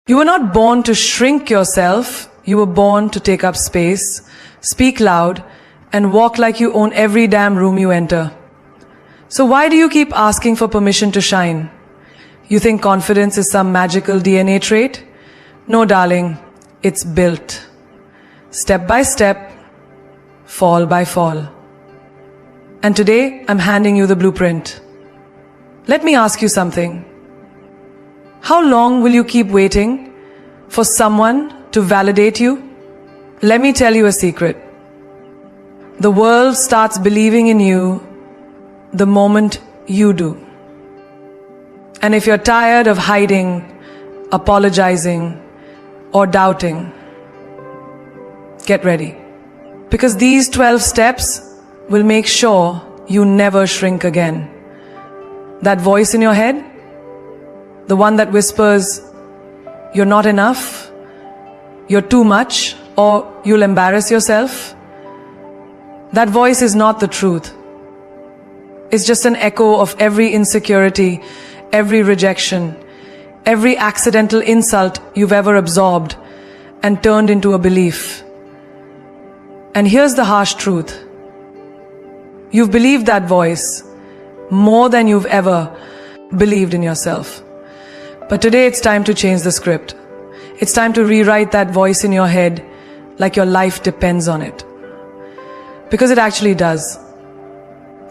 You were not born to shrink yourself. You were born to take up space, speak loud, and walk like you own every damn room you enter. So why do you keep asking for permission to shine? You think confidence is some magical DNA trait? No, darling, it's built. Step by step, fall by fall. And today, I'm handing you the blueprint. Let me ask you something. How long will you keep waiting for someone to validate you? Let me tell you a secret. The world starts believing in you the moment you do. And if you're tired of hiding, apologizing, or doubting, get ready. Because these 12 steps will make sure you never shrink again. That voice in your head, the one that whispers, you're not enough, you're too much, or you'll embarrass yourself, that voice is not the truth. It's just an echo of every insecurity, every rejection, every accidental insult you've ever absorbed and turned into a belief. And here's the harsh truth. You've believed that voice more than you've ever believed in yourself. But today it's time to change the script. It's time to rewrite that voice in your head like your life depends on it. Because it actually does.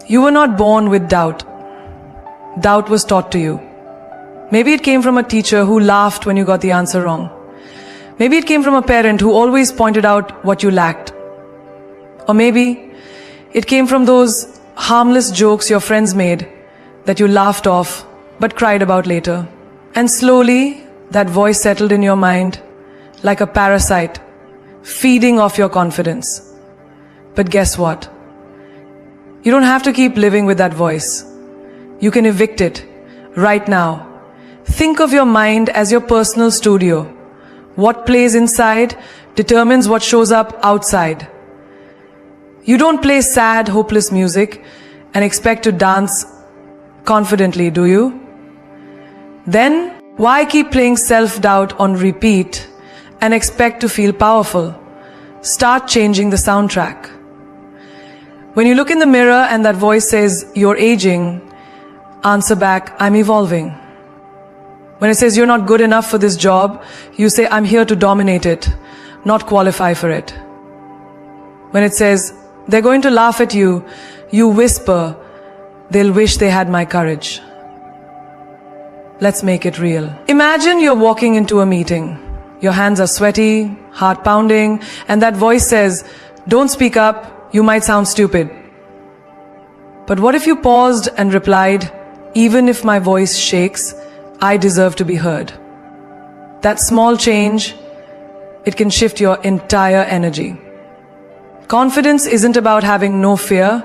You were not born with doubt. Doubt was taught to you. Maybe it came from a teacher who laughed when you got the answer wrong. Maybe it came from a parent who always pointed out what you lacked. Or maybe it came from those harmless jokes your friends made that you laughed off but cried about later. And slowly, that voice settled in your mind like a parasite, feeding off your confidence. But guess what? You don't have to keep living with that voice. You can evict it right now. Think of your mind as your personal studio. What plays inside determines what shows up outside. You don't play sad, hopeless music and expect to dance confidently, do you? Then, why keep playing self-doubt on repeat and expect to feel powerful? Start changing the soundtrack. When you look in the mirror and that voice says, you're aging, answer back, I'm evolving. When it says you're not good enough for this job, you say, I'm here to dominate it, not qualify for it. When it says, they're going to laugh at you, you whisper, they'll wish they had my courage. Let's make it real. Imagine you're walking into a meeting. Your hands are sweaty, heart pounding, and that voice says, don't speak up, you might sound stupid. But what if you paused and replied, even if my voice shakes, I deserve to be heard. That small change, it can shift your entire energy. Confidence isn't about having no fear.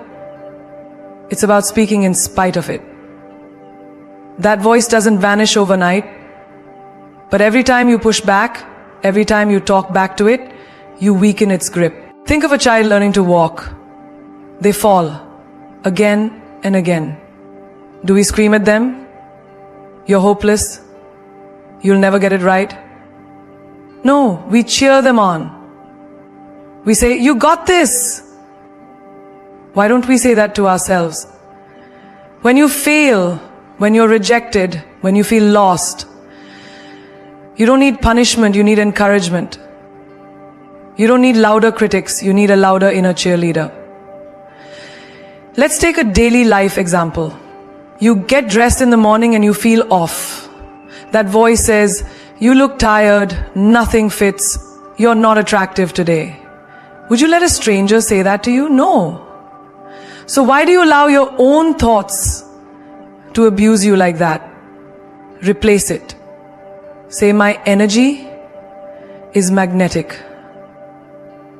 It's about speaking in spite of it. That voice doesn't vanish overnight, but every time you push back, every time you talk back to it, you weaken its grip. Think of a child learning to walk. They fall again and again. Do we scream at them? You're hopeless. You'll never get it right. No, we cheer them on. We say, you got this. Why don't we say that to ourselves? When you fail, when you're rejected, when you feel lost, you don't need punishment, you need encouragement. You don't need louder critics, you need a louder inner cheerleader. Let's take a daily life example. You get dressed in the morning and you feel off. That voice says, you look tired, nothing fits, you're not attractive today. Would you let a stranger say that to you? No. So why do you allow your own thoughts to abuse you like that? Replace it. Say, my energy is magnetic.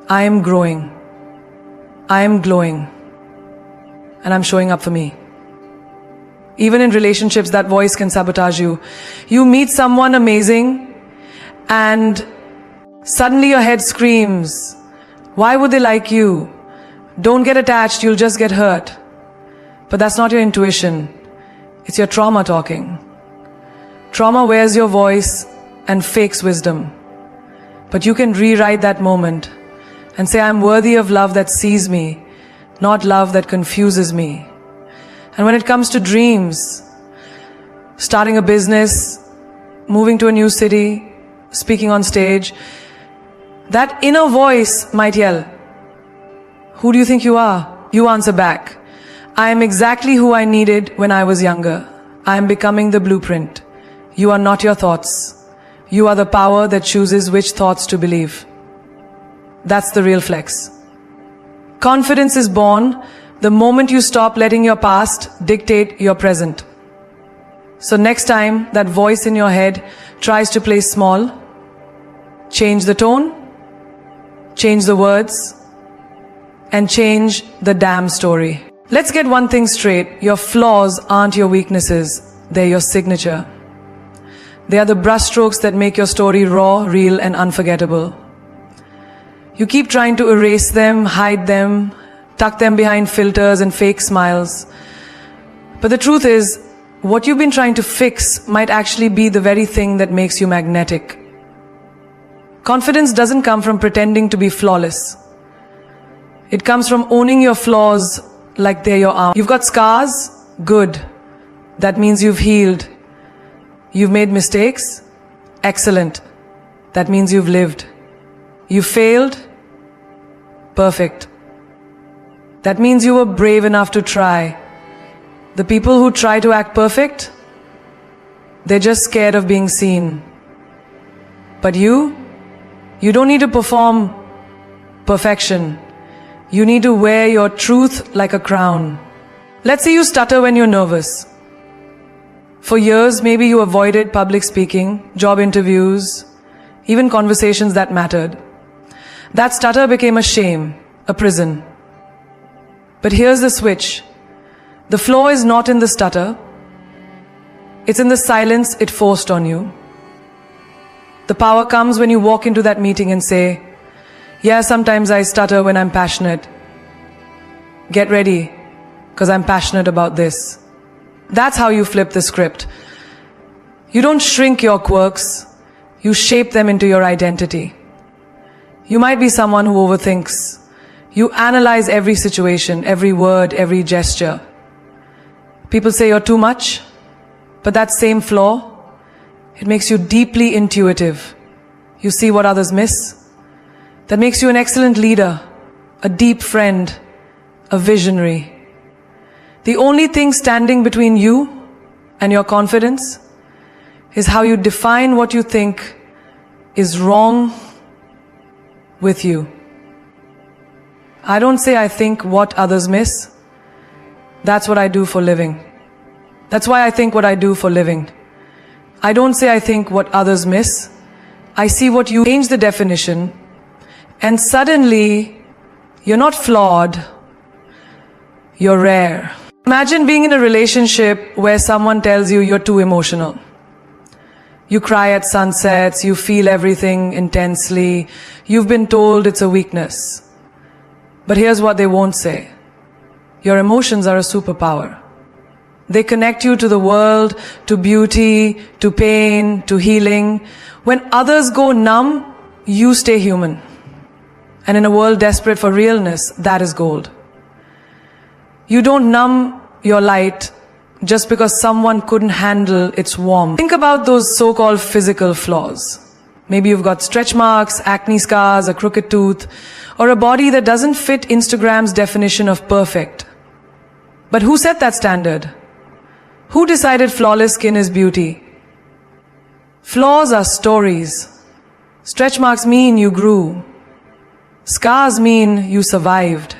I am growing. I am glowing. And I'm showing up for me. Even in relationships, that voice can sabotage you. You meet someone amazing and suddenly your head screams, why would they like you? Don't get attached, you'll just get hurt. But that's not your intuition. It's your trauma talking. Trauma wears your voice and fakes wisdom. But you can rewrite that moment and say, I'm worthy of love that sees me, not love that confuses me. And when it comes to dreams, starting a business, moving to a new city, speaking on stage, that inner voice might yell, who do you think you are? You answer back, I am exactly who I needed when I was younger. I am becoming the blueprint. You are not your thoughts. You are the power that chooses which thoughts to believe. That's the real flex. Confidence is born the moment you stop letting your past dictate your present. So next time that voice in your head tries to play small, change the tone, change the words, and change the damn story. Let's get one thing straight. Your flaws aren't your weaknesses. They're your signature. They are the brushstrokes that make your story raw, real, and unforgettable. You keep trying to erase them, hide them, tuck them behind filters and fake smiles. But the truth is, what you've been trying to fix might actually be the very thing that makes you magnetic. Confidence doesn't come from pretending to be flawless. It comes from owning your flaws like they're your armor. You've got scars? Good. That means you've healed. You've made mistakes? Excellent. That means you've lived. You failed? Perfect. That means you were brave enough to try. The people who try to act perfect, they're just scared of being seen. But you don't need to perform perfection. You need to wear your truth like a crown. Let's say you stutter when you're nervous. For years, maybe you avoided public speaking, job interviews, even conversations that mattered. That stutter became a shame, a prison. But here's the switch. The flaw is not in the stutter. It's in the silence it forced on you. The power comes when you walk into that meeting and say, yeah, sometimes I stutter when I'm passionate. Get ready, because I'm passionate about this. That's how you flip the script. You don't shrink your quirks, you shape them into your identity. You might be someone who overthinks. You analyze every situation, every word, every gesture. People say you're too much, but that same flaw, it makes you deeply intuitive. You see what others miss. That makes you an excellent leader, a deep friend, a visionary. The only thing standing between you and your confidence is how you define what you think is wrong with you. I don't say I think what others miss. That's what I do for living. That's why I think what I do for living. I don't say I think what others miss. I see what you change the definition, and suddenly you're not flawed, you're rare. Imagine being in a relationship where someone tells you you're too emotional. You cry at sunsets, you feel everything intensely, you've been told it's a weakness. But here's what they won't say. Your emotions are a superpower. They connect you to the world, to beauty, to pain, to healing. When others go numb, you stay human. And in a world desperate for realness, that is gold. You don't numb your light just because someone couldn't handle its warmth. Think about those so-called physical flaws. Maybe you've got stretch marks, acne scars, a crooked tooth, or a body that doesn't fit Instagram's definition of perfect. But who set that standard? Who decided flawless skin is beauty? Flaws are stories. Stretch marks mean you grew. Scars mean you survived.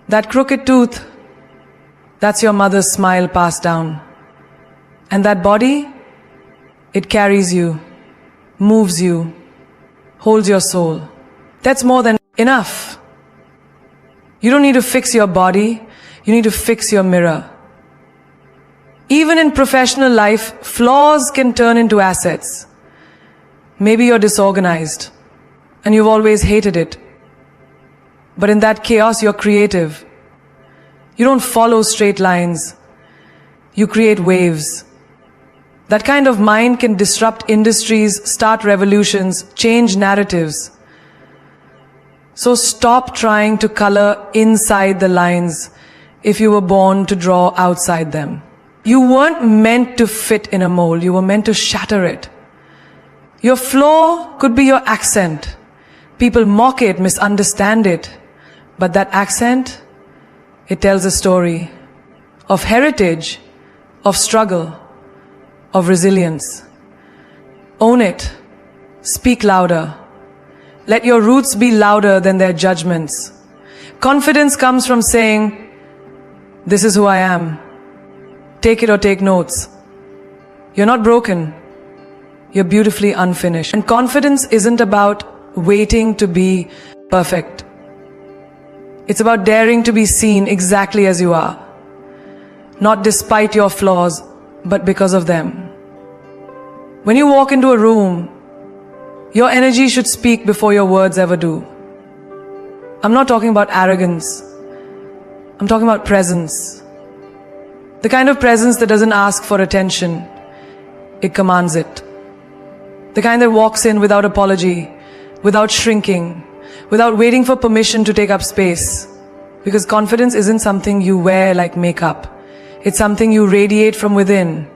That crooked tooth, that's your mother's smile passed down. And that body, it carries you, moves you, holds your soul. That's more than enough. You don't need to fix your body, you need to fix your mirror. Even in professional life, flaws can turn into assets. Maybe you're disorganized, and you've always hated it. But in that chaos, you're creative. You don't follow straight lines. You create waves. That kind of mind can disrupt industries, start revolutions, change narratives. So stop trying to color inside the lines if you were born to draw outside them. You weren't meant to fit in a mold, you were meant to shatter it. Your flaw could be your accent. People mock it, misunderstand it. But that accent, it tells a story of heritage, of struggle, of resilience. Own it. Speak louder. Let your roots be louder than their judgments. Confidence comes from saying, "This is who I am." Take it or take notes. You're not broken. You're beautifully unfinished. And confidence isn't about waiting to be perfect. It's about daring to be seen exactly as you are. Not despite your flaws, but because of them. When you walk into a room, your energy should speak before your words ever do. I'm not talking about arrogance. I'm talking about presence. The kind of presence that doesn't ask for attention. It commands it. The kind that walks in without apology, without shrinking, without waiting for permission to take up space. Because confidence isn't something you wear like makeup. It's something you radiate from within.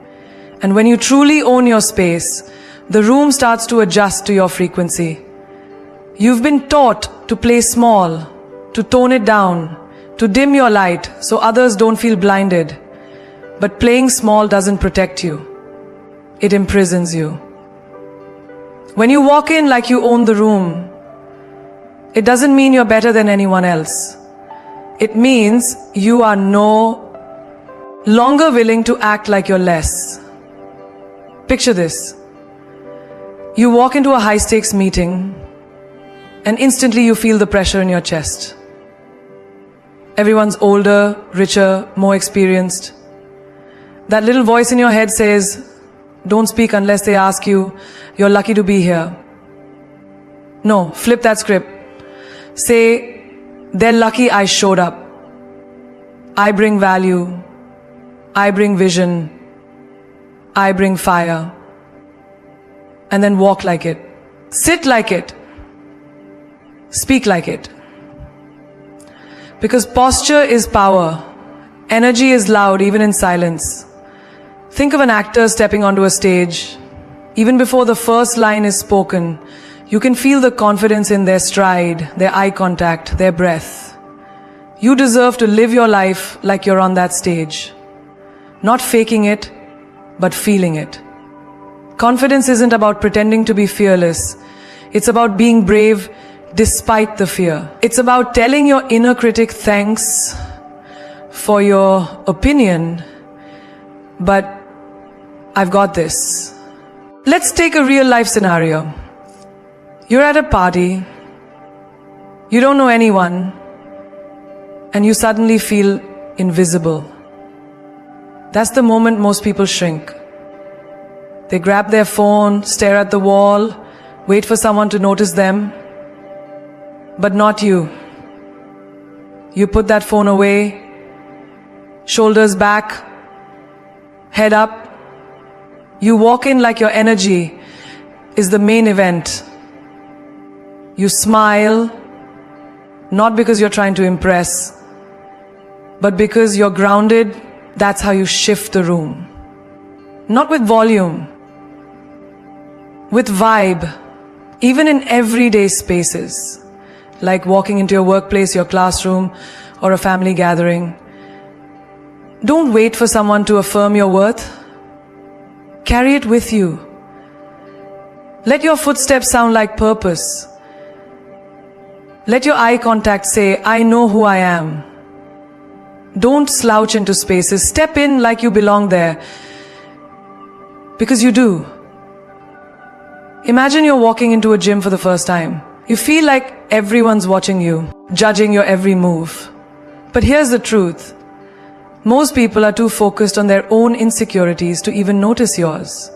And when you truly own your space, the room starts to adjust to your frequency. You've been taught to play small, to tone it down, to dim your light so others don't feel blinded. But playing small doesn't protect you. It imprisons you. When you walk in like you own the room, it doesn't mean you're better than anyone else. It means you are no longer willing to act like you're less. Picture this. You walk into a high-stakes meeting and instantly you feel the pressure in your chest. Everyone's older, richer, more experienced. That little voice in your head says, "Don't speak unless they ask you. You're lucky to be here." No, flip that script. Say, "They're lucky I showed up. I bring value. I bring vision. I bring fire." And then walk like it. Sit like it. Speak like it. Because posture is power. Energy is loud even in silence. Think of an actor stepping onto a stage. Even before the first line is spoken, you can feel the confidence in their stride, their eye contact, their breath. You deserve to live your life like you're on that stage. Not faking it, but feeling it. Confidence isn't about pretending to be fearless. It's about being brave despite the fear. It's about telling your inner critic thanks for your opinion, but I've got this. Let's take a real life scenario. You're at a party, you don't know anyone, and you suddenly feel invisible. That's the moment most people shrink. They grab their phone, stare at the wall, wait for someone to notice them. But not you. You put that phone away, shoulders back, head up. You walk in like your energy is the main event. You smile, not because you're trying to impress, but because you're grounded. That's how you shift the room. Not with volume, with vibe, even in everyday spaces, like walking into your workplace, your classroom, or a family gathering. Don't wait for someone to affirm your worth. Carry it with you. Let your footsteps sound like purpose. Let your eye contact say, "I know who I am." Don't slouch into spaces. Step in like you belong there. Because you do. Imagine you're walking into a gym for the first time. You feel like everyone's watching you, judging your every move. But here's the truth. Most people are too focused on their own insecurities to even notice yours.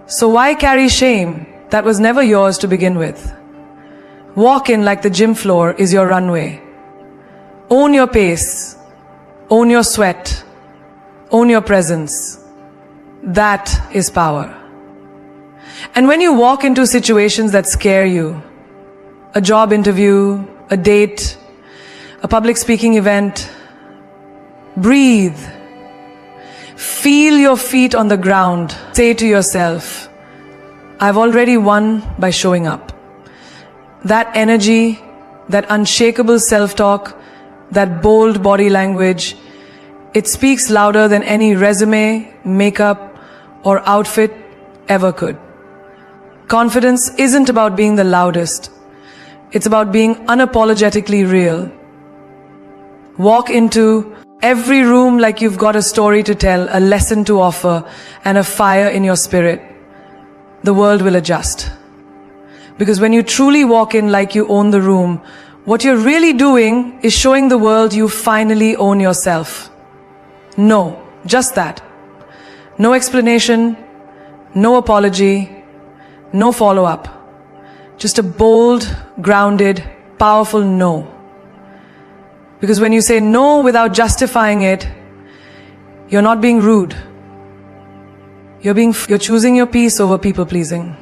So why carry shame that was never yours to begin with? Walk in like the gym floor is your runway. Own your pace. Own your sweat. Own your presence. That is power. And when you walk into situations that scare you, a job interview, a date, a public speaking event, breathe. Feel your feet on the ground. Say to yourself, I've already won by showing up. That energy, that unshakable self-talk, that bold body language, it speaks louder than any resume, makeup, or outfit ever could. Confidence isn't about being the loudest. It's about being unapologetically real. Walk into every room like you've got a story to tell, a lesson to offer, and a fire in your spirit. The world will adjust. Because when you truly walk in like you own the room, what you're really doing is showing the world you finally own yourself. No, just that. No explanation, no apology, no follow-up. Just a bold, grounded, powerful no. Because when you say no without justifying it, you're not being rude. You're choosing your peace over people-pleasing.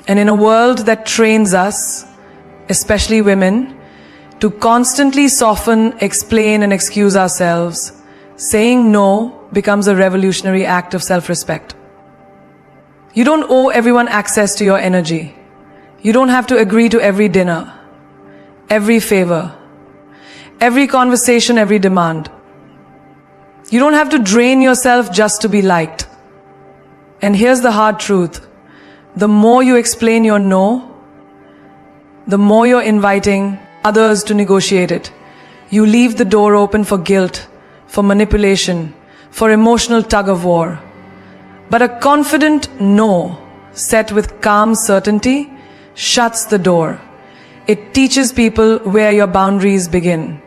And in a world that trains us, especially women, to constantly soften, explain, and excuse ourselves, saying no becomes a revolutionary act of self-respect. You don't owe everyone access to your energy. You don't have to agree to every dinner, every favor, every conversation, every demand. You don't have to drain yourself just to be liked. And here's the hard truth. The more you explain your no, the more you're inviting others to negotiate it. You leave the door open for guilt, for manipulation, for emotional tug-of-war. But a confident no, set with calm certainty, shuts the door. It teaches people where your boundaries begin.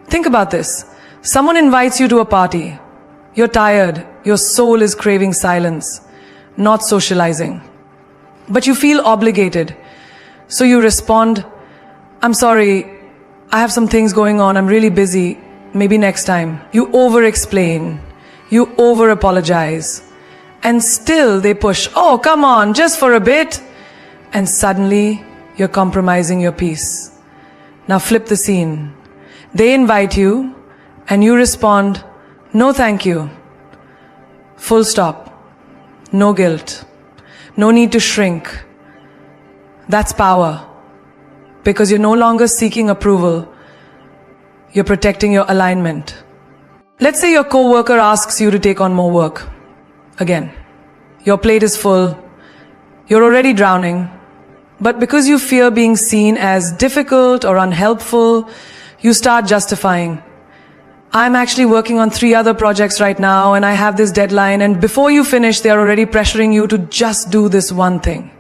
Think about this. Someone invites you to a party. You're tired. Your soul is craving silence, not socializing. But you feel obligated. So you respond, I'm sorry, I have some things going on, I'm really busy, maybe next time. You over-explain. You over-apologize. And still they push, oh, come on, just for a bit. And suddenly you're compromising your peace. Now flip the scene. They invite you and you respond, no thank you. Full stop. No guilt. No need to shrink. That's power. Because you're no longer seeking approval. You're protecting your alignment. Let's say your coworker asks you to take on more work. Again, your plate is full. You're already drowning. But because you fear being seen as difficult or unhelpful, you start justifying. I'm actually working on 3 other projects right now and I have this deadline, and before you finish, they're already pressuring you to just do this one thing.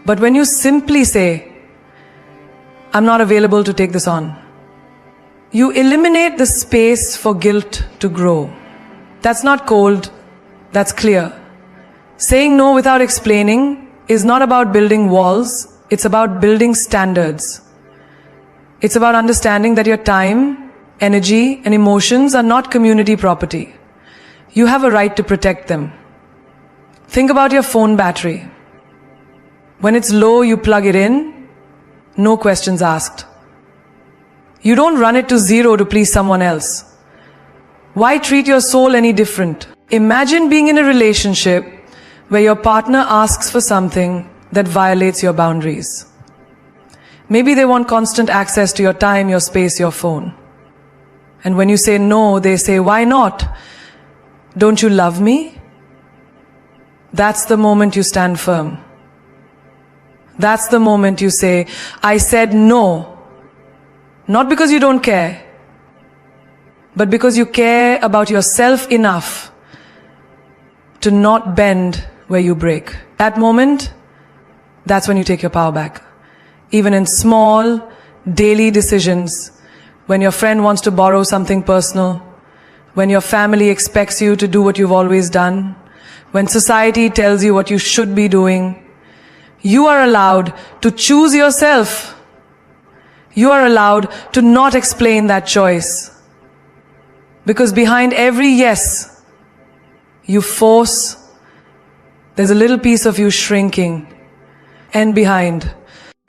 But when you simply say, I'm not available to take this on, you eliminate the space for guilt to grow. That's not cold, that's clear. Saying no without explaining is not about building walls, it's about building standards. It's about understanding that your time, energy, and emotions are not community property. You have a right to protect them. Think about your phone battery. When it's low, you plug it in, no questions asked. You don't run it to 0 to please someone else. Why treat your soul any different? Imagine being in a relationship where your partner asks for something that violates your boundaries. Maybe they want constant access to your time, your space, your phone. And when you say no, they say, why not? Don't you love me? That's the moment you stand firm. That's the moment you say, I said no. Not because you don't care, but because you care about yourself enough to not bend where you break. That moment, that's when you take your power back. Even in small, daily decisions, when your friend wants to borrow something personal, when your family expects you to do what you've always done, when society tells you what you should be doing, you are allowed to choose yourself. You are allowed to not explain that choice. Because behind every yes, you force, there's a little piece of you shrinking. And behind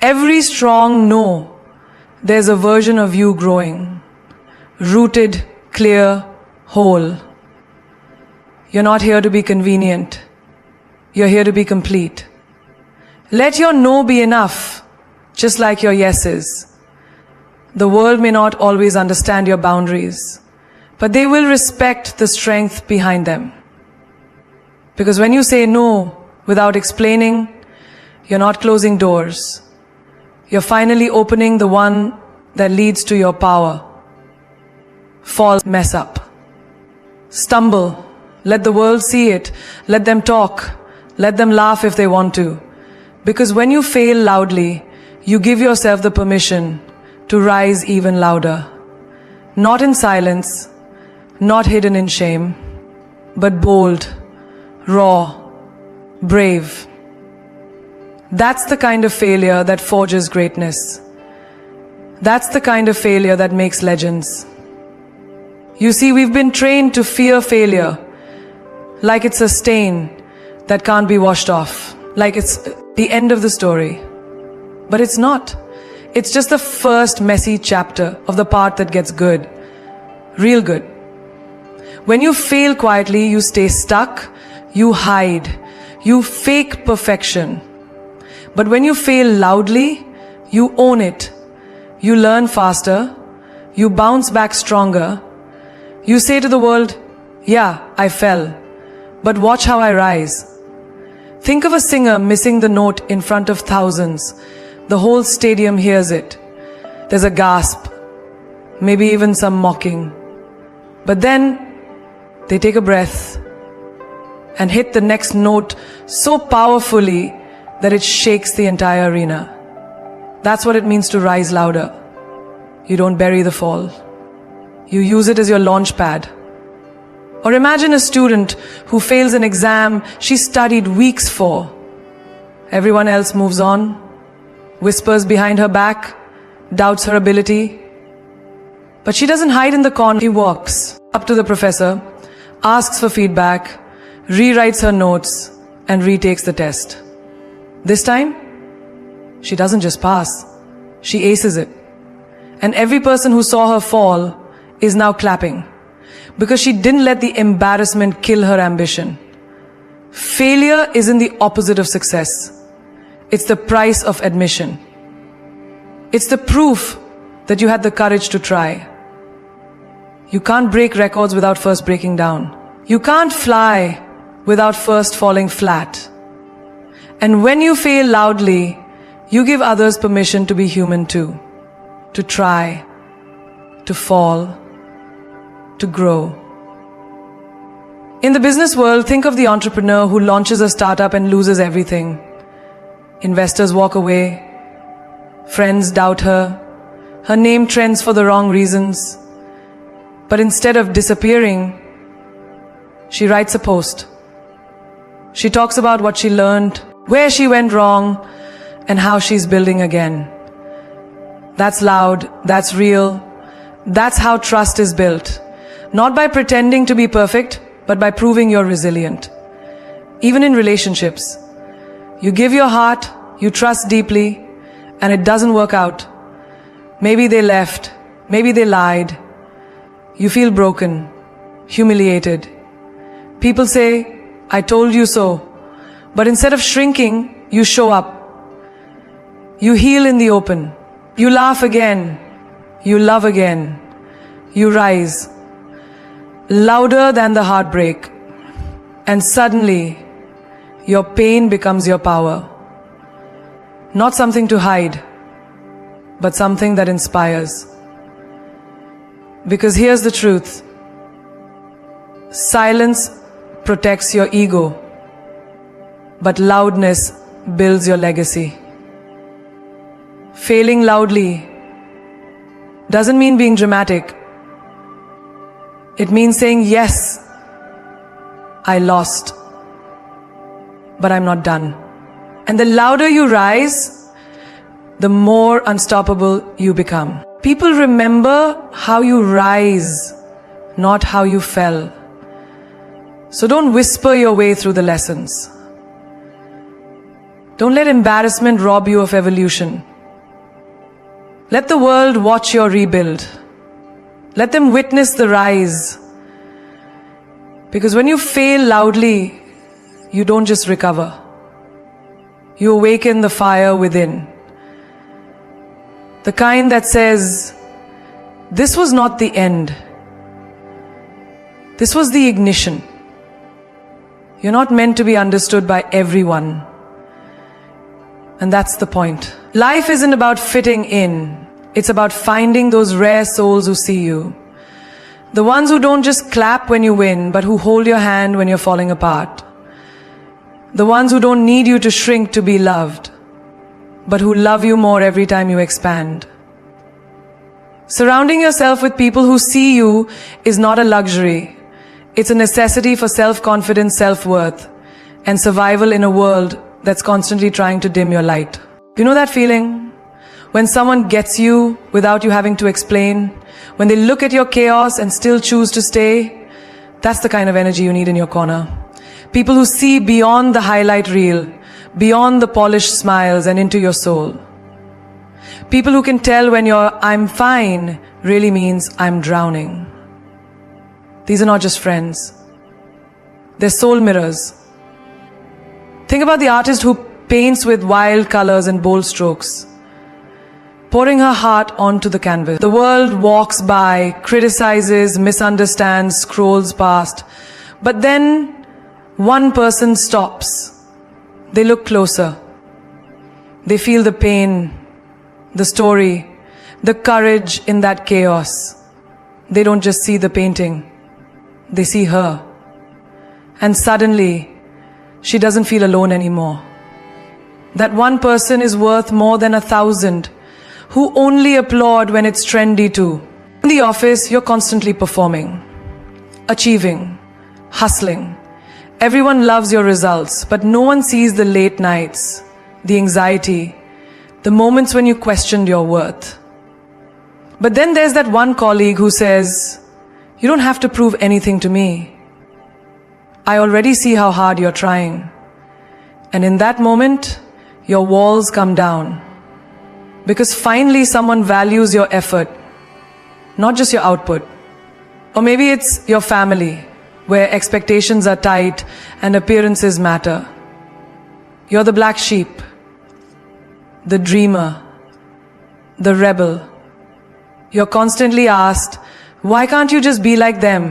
every strong no, there's a version of you growing. Rooted, clear, whole. You're not here to be convenient. You're here to be complete. Let your no be enough, just like your yes is. The world may not always understand your boundaries, but they will respect the strength behind them. Because when you say no without explaining, you're not closing doors. You're finally opening the one that leads to your power. Fall, mess up. Stumble. Let the world see it. Let them talk. Let them laugh if they want to. Because when you fail loudly, you give yourself the permission to rise even louder. Not in silence, not hidden in shame, but bold, raw, brave. That's the kind of failure that forges greatness. That's the kind of failure that makes legends. You see, we've been trained to fear failure, like it's a stain that can't be washed off, like it's the end of the story. But it's not. It's just the first messy chapter of the part that gets good, real good. When you fail quietly, you stay stuck, you hide, you fake perfection. But when you fail loudly, you own it. You learn faster, you bounce back stronger. You say to the world, yeah, I fell, but watch how I rise. Think of a singer missing the note in front of thousands. The whole stadium hears it. There's a gasp, maybe even some mocking. But then they take a breath and hit the next note so powerfully that it shakes the entire arena. That's what it means to rise louder. You don't bury the fall. You use it as your launch pad. Or imagine a student who fails an exam she studied weeks for. Everyone else moves on, whispers behind her back, doubts her ability. But she doesn't hide in the corner. She walks up to the professor, asks for feedback, rewrites her notes, and retakes the test. This time, she doesn't just pass, she aces it. And every person who saw her fall is now clapping, because she didn't let the embarrassment kill her ambition. Failure isn't the opposite of success. It's the price of admission. It's the proof that you had the courage to try. You can't break records without first breaking down. You can't fly without first falling flat. And when you fail loudly, you give others permission to be human too. To try, to fall, to grow. In the business world, think of the entrepreneur who launches a startup and loses everything. Investors walk away. Friends doubt her. Her name trends for the wrong reasons. But instead of disappearing, she writes a post. She talks about what she learned, where she went wrong, and how she's building again. That's loud, that's real. That's how trust is built. Not by pretending to be perfect, but by proving you're resilient. Even in relationships, you give your heart, you trust deeply, and it doesn't work out. Maybe they left, maybe they lied. You feel broken, humiliated. People say, I told you so. But instead of shrinking, you show up. You heal in the open. You laugh again. You love again. You rise. Louder than the heartbreak. And suddenly, your pain becomes your power. Not something to hide, but something that inspires. Because here's the truth. Silence protects your ego, but loudness builds your legacy. Failing loudly doesn't mean being dramatic. It means saying, yes, I lost, but I'm not done. And the louder you rise, the more unstoppable you become. People remember how you rise, not how you fell. So don't whisper your way through the lessons. Don't let embarrassment rob you of evolution. Let the world watch your rebuild. Let them witness the rise. Because when you fail loudly, you don't just recover. You awaken the fire within. The kind that says, this was not the end. This was the ignition. You're not meant to be understood by everyone. And that's the point. Life isn't about fitting in. It's about finding those rare souls who see you. The ones who don't just clap when you win, but who hold your hand when you're falling apart. The ones who don't need you to shrink to be loved, but who love you more every time you expand. Surrounding yourself with people who see you is not a luxury. It's a necessity for self-confidence, self-worth, and survival in a world that's constantly trying to dim your light. You know that feeling? When someone gets you without you having to explain, when they look at your chaos and still choose to stay, that's the kind of energy you need in your corner. People who see beyond the highlight reel, beyond the polished smiles and into your soul. People who can tell when your "I'm fine" really means "I'm drowning." These are not just friends. They're soul mirrors. Think about the artist who paints with wild colors and bold strokes, pouring her heart onto the canvas. The world walks by, criticizes, misunderstands, scrolls past. But then one person stops. They look closer. They feel the pain, the story, the courage in that chaos. They don't just see the painting. They see her. And suddenly, she doesn't feel alone anymore. That one person is worth more than 1,000 who only applaud when it's trendy too. In the office, you're constantly performing, achieving, hustling. Everyone loves your results, but no one sees the late nights, the anxiety, the moments when you questioned your worth. But then there's that one colleague who says, "You don't have to prove anything to me. I already see how hard you're trying." And in that moment, your walls come down. Because finally someone values your effort, not just your output. Or maybe it's your family, where expectations are tight and appearances matter. You're the black sheep, the dreamer, the rebel. You're constantly asked, why can't you just be like them?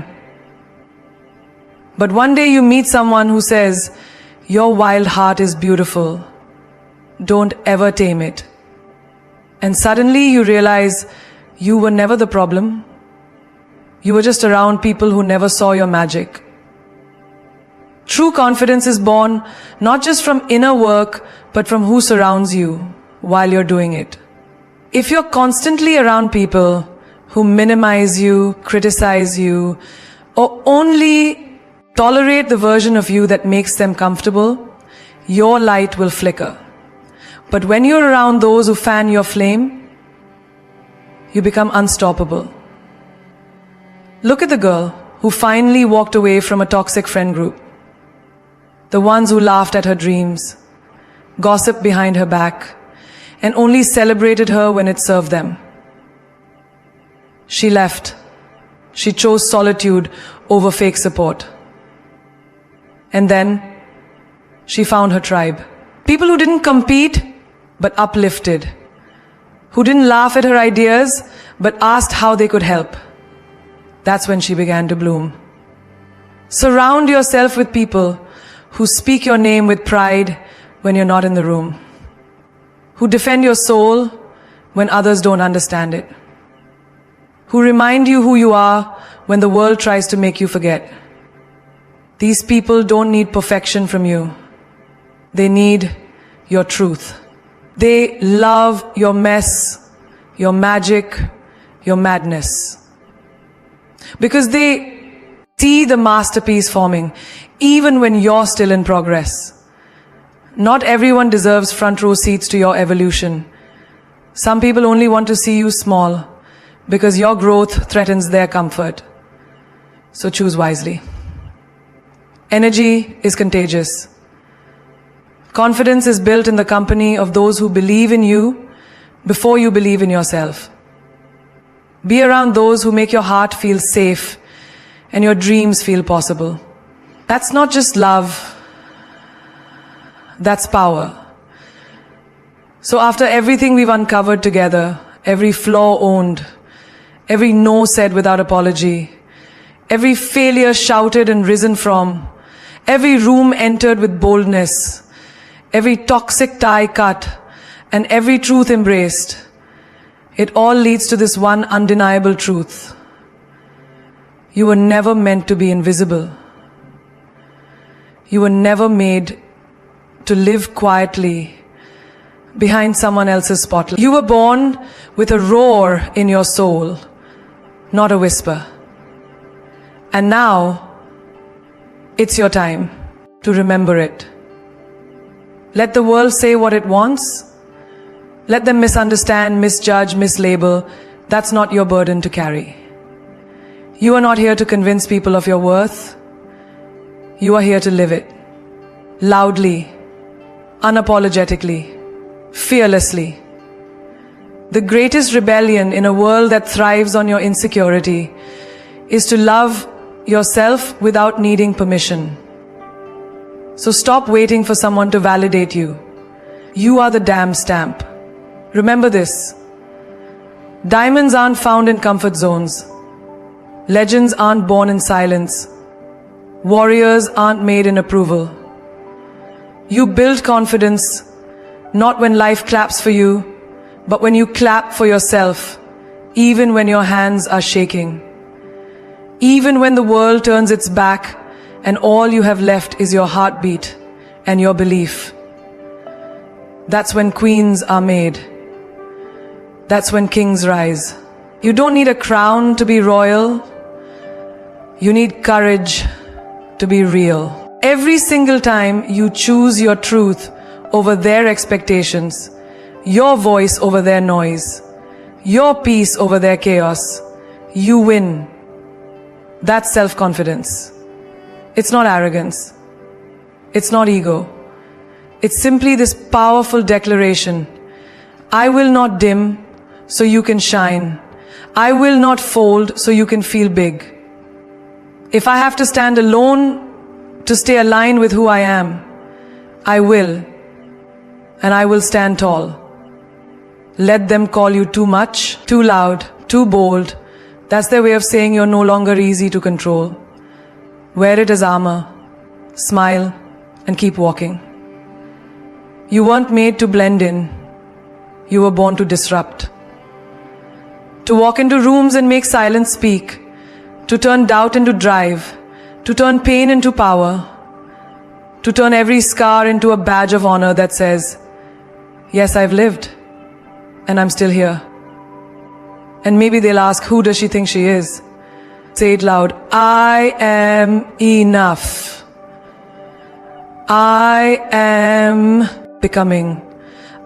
But one day you meet someone who says, your wild heart is beautiful. Don't ever tame it. And suddenly you realize you were never the problem. You were just around people who never saw your magic. True confidence is born not just from inner work, but from who surrounds you while you're doing it. If you're constantly around people who minimize you, criticize you, or only tolerate the version of you that makes them comfortable, your light will flicker. But when you're around those who fan your flame, you become unstoppable. Look at the girl who finally walked away from a toxic friend group. The ones who laughed at her dreams, gossiped behind her back, and only celebrated her when it served them. She left. She chose solitude over fake support. And then she found her tribe. People who didn't compete, but uplifted. Who didn't laugh at her ideas, but asked how they could help. That's when she began to bloom. Surround yourself with people who speak your name with pride when you're not in the room. Who defend your soul when others don't understand it. Who remind you who you are when the world tries to make you forget. These people don't need perfection from you. They need your truth. They love your mess, your magic, your madness. Because they see the masterpiece forming, even when you're still in progress. Not everyone deserves front row seats to your evolution. Some people only want to see you small, because your growth threatens their comfort. So choose wisely. Energy is contagious. Confidence is built in the company of those who believe in you before you believe in yourself. Be around those who make your heart feel safe and your dreams feel possible. That's not just love, that's power. So after everything we've uncovered together, every flaw owned, every no said without apology, every failure shouted and risen from, every room entered with boldness, every toxic tie cut, and every truth embraced, it all leads to this one undeniable truth. You were never meant to be invisible. You were never made to live quietly behind someone else's spotlight. You were born with a roar in your soul, not a whisper. And now, it's your time to remember it. Let the world say what it wants. Let them misunderstand, misjudge, mislabel. That's not your burden to carry. You are not here to convince people of your worth. You are here to live it. Loudly, unapologetically, fearlessly. The greatest rebellion in a world that thrives on your insecurity is to love yourself without needing permission. So stop waiting for someone to validate you. You are the damn stamp. Remember this. Diamonds aren't found in comfort zones. Legends aren't born in silence. Warriors aren't made in approval. You build confidence not when life claps for you, but when you clap for yourself, even when your hands are shaking. Even when the world turns its back and all you have left is your heartbeat and your belief. That's when queens are made. That's when kings rise. You don't need a crown to be royal. You need courage to be real. Every single time you choose your truth over their expectations, your voice over their noise, your peace over their chaos, you win. That's self-confidence. It's not arrogance. It's not ego. It's simply this powerful declaration. I will not dim so you can shine. I will not fold so you can feel big. If I have to stand alone to stay aligned with who I am, I will. And I will stand tall. Let them call you too much, too loud, too bold. That's their way of saying you're no longer easy to control. Wear it as armor. Smile and keep walking. You weren't made to blend in. You were born to disrupt. To walk into rooms and make silence speak. To turn doubt into drive. To turn pain into power. To turn every scar into a badge of honor that says, yes, I've lived. And I'm still here. And maybe they'll ask, who does she think she is? Say it loud. I am enough. I am becoming.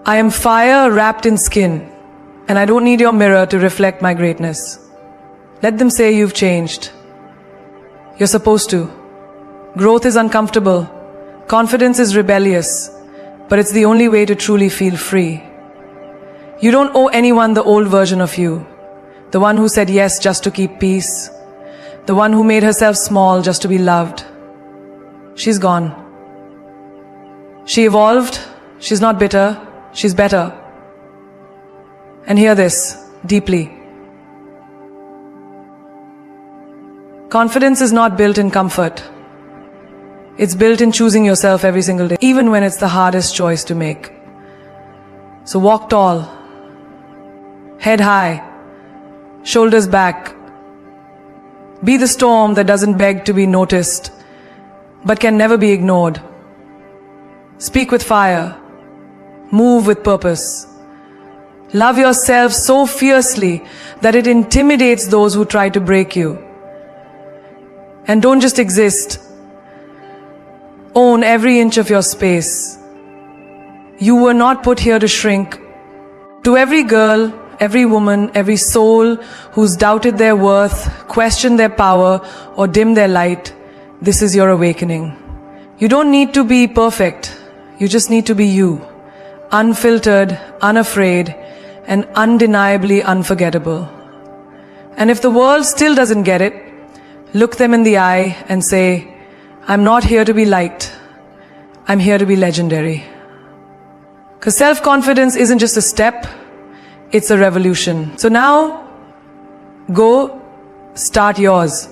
I am fire wrapped in skin. And I don't need your mirror to reflect my greatness. Let them say you've changed. You're supposed to. Growth is uncomfortable. Confidence is rebellious. But it's the only way to truly feel free. You don't owe anyone the old version of you. The one who said yes just to keep peace. The one who made herself small just to be loved. She's gone. She evolved. She's not bitter. She's better. And hear this deeply. Confidence is not built in comfort. It's built in choosing yourself every single day, even when it's the hardest choice to make. So walk tall, head high, shoulders back. Be the storm that doesn't beg to be noticed, but can never be ignored. Speak with fire. Move with purpose. Love yourself so fiercely that it intimidates those who try to break you. And don't just exist. Own every inch of your space. You were not put here to shrink. To every girl, every woman, every soul who's doubted their worth, questioned their power, or dimmed their light, this is your awakening. You don't need to be perfect. You just need to be you. Unfiltered, unafraid, and undeniably unforgettable. And if the world still doesn't get it, look them in the eye and say, I'm not here to be liked. I'm here to be legendary. Because self-confidence isn't just a step, it's a revolution. So now, go start yours.